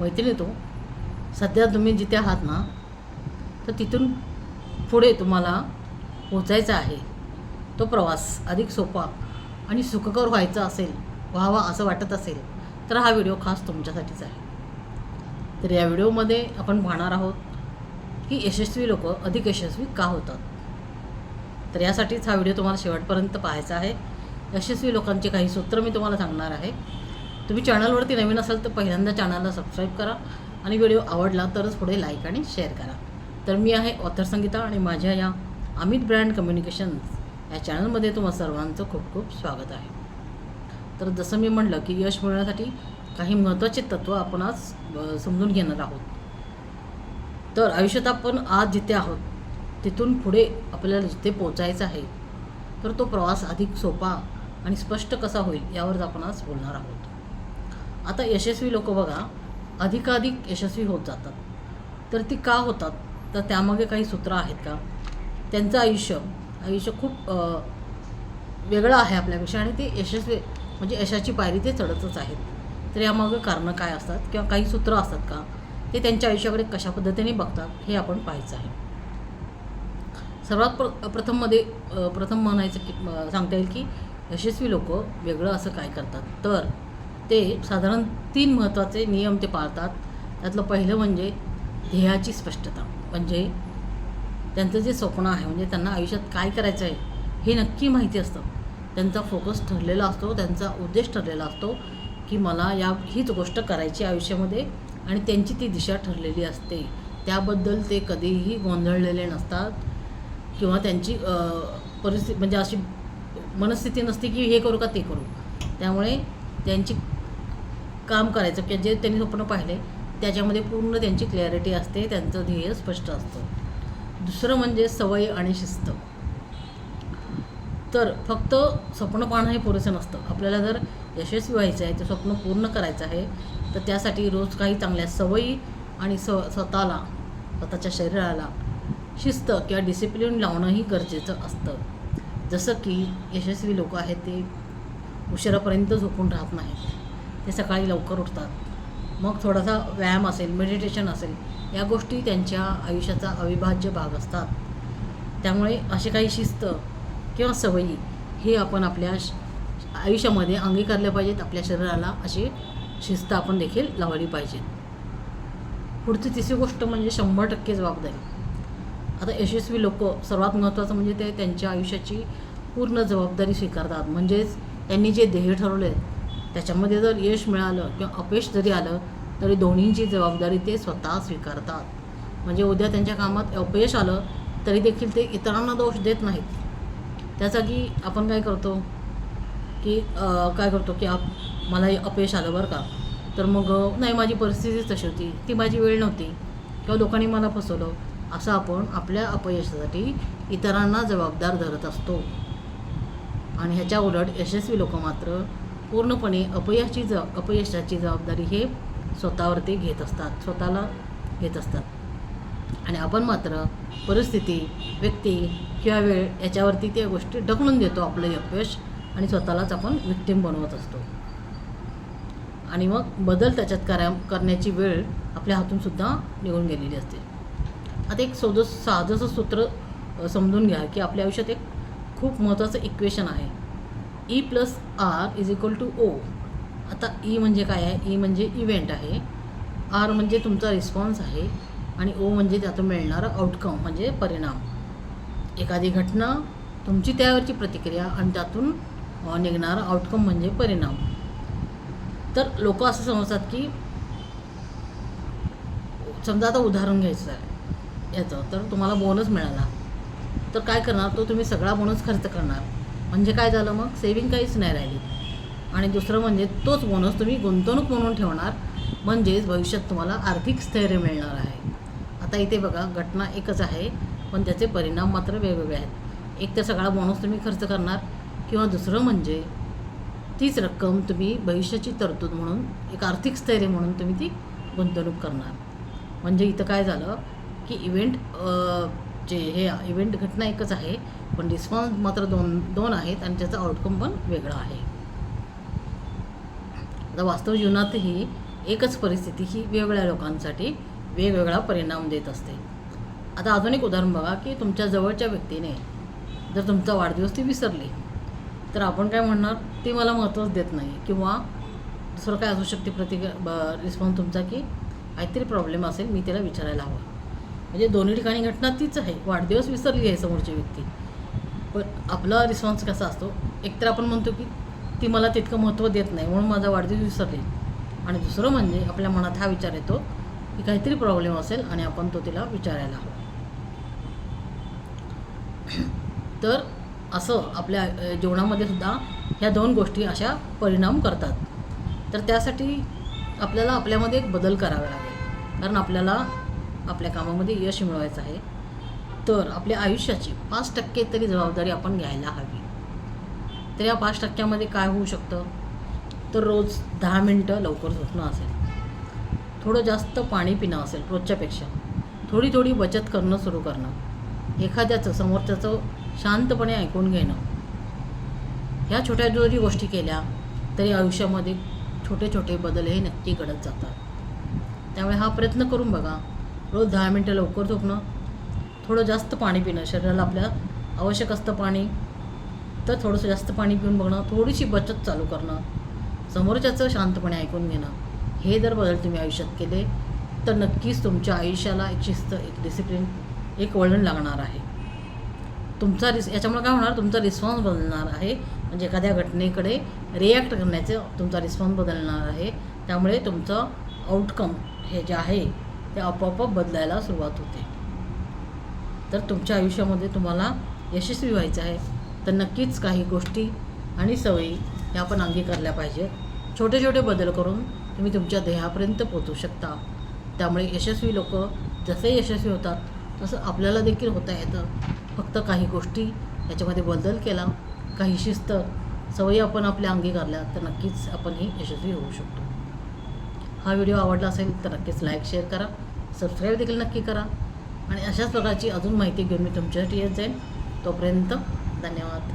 मैत्रिणी तो सध्या तुम्ही जिथे आहात ना, तर तिथून पुढे तुम्हाला पोचायचं आहे. तो प्रवास अधिक सोपा आणि सुखकर व्हावा असं वाटत असेल तर हा व्हिडिओ खास तुमच्यासाठीच आहे. तर या व्हिडिओमध्ये आपण पाहणार आहोत की यशस्वी लोक अधिक यशस्वी का होतात. तर यासाठीच हा व्हिडिओ तुम्हाला शेवटपर्यंत पाहायचा आहे. यशस्वी लोकांचे काही सूत्र मी तुम्हाला सांगणार आहे. तुम्ही चॅनलवरती नवीन असाल तर पहिल्यांदा चॅनलला सबस्क्राईब करा आणि व्हिडिओ आवडला तरच पुढे लाईक आणि शेअर करा. तर मी आहे ऑथर संगीता आणि माझ्या या अमित ब्रँड कम्युनिकेशन्स या चॅनलमध्ये तुम्हा सर्वांचं खूप खूप स्वागत आहे. तर जसं मी म्हटलं की यश मिळवण्यासाठी काही महत्त्वाचे तत्त्व आपण आज समजून घेणार आहोत. तर आयुष्यात आपण आज जिथे आहोत तिथून पुढे आपल्याला जिथे पोचायचं आहे, तर तो प्रवास अधिक सोपा आणि स्पष्ट कसा होईल यावर आपण आज बोलणार आहोत. आता यशस्वी लोक बघा अधिकाधिक यशस्वी होत जातात. तर ती का होतात, तर त्यामागे काही सूत्र आहेत का. त्यांचं आयुष्य खूप वेगळं आहे आपल्यापेक्षा आणि ते यशस्वी म्हणजे यशाची पायरी ते चढतच आहेत. तर यामागे कारणं काय असतात किंवा काही सूत्र असतात का, ते त्यांच्या आयुष्याकडे कशा पद्धतीने बघतात हे आपण पाहायचं आहे. सर्वात प्रथम म्हणायचं की सांगता येईल की यशस्वी लोक वेगळं असं काय करतात, तर ते साधारण 3 महत्त्वाचे नियम ते पाळतात. त्यातलं पहिलं म्हणजे ध्येयाची स्पष्टता. म्हणजे त्यांचं जे स्वप्न आहे, म्हणजे त्यांना आयुष्यात काय करायचं आहे हे नक्की माहिती असतं. त्यांचा फोकस ठरलेला असतो, त्यांचा उद्देश ठरलेला असतो की मला हीच गोष्ट करायची आयुष्यामध्ये आणि त्यांची ती दिशा ठरलेली असते. त्याबद्दल ते कधीही गोंधळलेले नसतात किंवा त्यांची परिस्थिती म्हणजे अशी मनस्थिती नसते की हे करू का ते करू. त्यामुळे त्यांची काम करायचं की जे त्यांनी स्वप्न पाहिले त्याच्यामध्ये पूर्ण त्यांची क्लॅरिटी असते, त्यांचं ध्येय स्पष्ट असतं. दुसरं म्हणजे सवय आणि शिस्त. तर फक्त स्वप्न पाहणं हे पुरेसं नसतं. आपल्याला जर यशस्वी व्हायचं आहे, ते स्वप्न पूर्ण करायचं आहे, तर त्यासाठी रोज काही चांगल्या सवयी आणि स्वतःच्या शरीराला शिस्त किंवा डिसिप्लिन लावणंही गरजेचं असतं. जसं की यशस्वी लोक आहेत ते उशिरापर्यंत झोपून राहत नाहीत. ते सकाळी लवकर उठतात. मग थोडासा व्यायाम असेल, मेडिटेशन असेल, या गोष्टी त्यांच्या आयुष्याचा अविभाज्य भाग असतात. त्यामुळे असे काही शिस्त किंवा सवयी हे आपण आपल्या आयुष्यामध्ये अंगीकारले पाहिजेत. आपल्या शरीराला अशी शिस्त आपण देखील लावली पाहिजे. पुढची तिसरी गोष्ट म्हणजे 100% जबाबदारी. आता यशस्वी लोक सर्वात महत्त्वाचं म्हणजे ते त्यांच्या आयुष्याची पूर्ण जबाबदारी स्वीकारतात. म्हणजेच त्यांनी जे ध्येय ठरवले त्याच्यामध्ये जर यश मिळालं किंवा अपयश जरी आलं तरी दोन्हींची जबाबदारी ते स्वतः स्वीकारतात. म्हणजे उद्या त्यांच्या कामात अपयश आलं तरी देखील ते इतरांना दोष देत नाहीत. त्या जागी आपण काय करतो की मला अपयश आलं बरं का, तर मग नाही माझी परिस्थितीच तशी होती, ती माझी वेळ नव्हती किंवा लोकांनी मला फसवलं, असं आपण आपल्या अपयशासाठी इतरांना जबाबदार धरत असतो. आणि ह्याच्या उलट यशस्वी लोक मात्र पूर्णपणे अपयशाची जबाबदारी हे स्वतःवरती स्वतःला घेत असतात. आणि आपण मात्र परिस्थिती, व्यक्ती किंवा वेळ याच्यावरती त्या गोष्टी ढकलून देतो आपलं अपयश आणि स्वतःलाच आपण विक्टिम बनवत असतो. आणि मग बदल त्याच्यात करण्याची वेळ आपल्या हातूनसुद्धा निघून गेलेली असते. आता एक साधंसं सूत्र समजून घ्या की आपल्या आयुष्यात एक खूप महत्त्वाचं इक्वेशन आहे, E+R=O. आता ई म्हणजे काय आहे, ई म्हणजे इव्हेंट आहे, आर म्हणजे तुमचा रिस्पॉन्स आहे आणि ओ म्हणजे त्यातून मिळणारं आउटकम म्हणजे परिणाम. एखादी घटना, तुमची त्यावरची प्रतिक्रिया आणि त्यातून निघणारा आउटकम म्हणजे परिणाम. तर लोक असं समजतात की समजा आता उदाहरण घ्यायचं आहे याचं, तर तुम्हाला बोनस मिळाला तर काय करणार, तो तुम्ही सगळा बोनस खर्च करणार. म्हणजे काय झालं, मग सेविंग काहीच नाही राहिली. आणि दुसरं म्हणजे तोच बोनस तुम्ही गुंतवणूक म्हणून ठेवणार, म्हणजेच भविष्यात तुम्हाला आर्थिक स्थैर्य मिळणार आहे. आता इथे बघा घटना एकच आहे पण त्याचे परिणाम मात्र वेगवेगळे आहेत. एक तर सगळा बोनस तुम्ही खर्च करणार किंवा दुसरं म्हणजे तीच रक्कम तुम्ही भविष्याची तरतूद म्हणून एक आर्थिक स्थैर्य म्हणून तुम्ही ती गुंतवणूक करणार. म्हणजे इथं काय झालं की इव्हेंट घटना एकच आहे पण रिस्पॉन्स मात्र दोन आहेत आणि त्याचा आउटकम पण वेगळा आहे. आता वास्तव जीवनातही एकच परिस्थिती ही वेगवेगळ्या लोकांसाठी वेगवेगळा परिणाम देत असते. आता अजून एक उदाहरण बघा की तुमच्या जवळच्या व्यक्तीने जर तुमचा वाढदिवस ती विसरली तर आपण काय म्हणणार, ती मला महत्त्वच देत नाही, किंवा दुसरं काय असू शकते रिस्पॉन्स तुमचा की काहीतरी प्रॉब्लेम असेल, मी तिला विचारायला हवं. म्हणजे दोन्ही ठिकाणी घटना तीच आहे, वाढदिवस विसरली आहे समोरची व्यक्ती, पण आपला रिस्पॉन्स कसा असतो, एकतर आपण म्हणतो की ती मला तितकं महत्त्व देत नाही म्हणून माझा वाढदिवस विसरली, आणि दुसरं म्हणजे आपल्या मनात हा विचार येतो की काहीतरी प्रॉब्लेम असेल आणि आपण तो तिला विचारायला हवा. तर असं आपल्या जीवनामध्ये सुद्धा ह्या दोन गोष्टी अशा परिणाम करतात. तर त्यासाठी आपल्याला आपल्यामध्ये एक बदल करावा लागेल, कारण आपल्याला आपल्या कामामध्ये यश मिळवायचं आहे. तर आपल्या आयुष्याची 5% तरी जबाबदारी आपण घ्यायला हवी. तर या 5%मध्ये काय होऊ शकतं, तर रोज 10 मिनटं लवकर झोपणं असेल, थोडं जास्त पाणी पिणं असेल रोजच्यापेक्षा, थोडी थोडी बचत करणं सुरू करणं, एखाद्याचं समोरच्याचं शांतपणे ऐकून घेणं. ह्या छोट्या जरी गोष्टी केल्या तरी आयुष्यामध्ये छोटे छोटे बदल हे नक्की घडत जातात. त्यामुळे हा प्रयत्न करून बघा. रोज 10 मिनटं लवकर झोपणं, थोडं जास्त पाणी पिणं, शरीराला आपल्या आवश्यक असतं पाणी, तर थोडंसं जास्त पाणी पिऊन बघणं, थोडीशी बचत चालू करणं, समोरच्याचं शांतपणे ऐकून घेणं. हे जर बदल तुम्ही आयुष्यात केले तर नक्कीच तुमच्या आयुष्याला एक शिस्त, एक डिसिप्लिन, एक वळण लागणार आहे. याच्यामुळे काय होणार, तुमचा रिस्पॉन्स बदलणार आहे. म्हणजे एखाद्या घटनेकडे रिॲक्ट करण्याचं तुमचा रिस्पॉन्स बदलणार आहे. त्यामुळे तुमचं आउटकम हे जे आहे ते आपोआप बदलायला सुरुवात होते. तर तुमच्या आयुष्यामध्ये तुम्हाला यशस्वी व्हायचं आहे तर नक्कीच काही गोष्टी आणि सवयी ह्या आपण अंगीकारल्या पाहिजेत. छोटे छोटे बदल करून तुम्ही तुमच्या ध्येयापर्यंत पोहोचू शकता. त्यामुळे यशस्वी लोक जसे यशस्वी होतात तसं आपल्याला देखील होता येतं. फक्त काही गोष्टी याच्यामध्ये बदल केला, काही शिस्त सवयी आपण आपल्या अंगीकारल्या तर नक्कीच आपणही यशस्वी होऊ शकतो. हा व्हिडिओ आवडला असेल तर नक्कीच लाईक, शेअर करा, सबस्क्राईब देखील नक्की करा, आणि अशाच प्रकारची अजून माहिती घेऊन मी तुमच्यासाठी येत जाईन. तोपर्यंत धन्यवाद.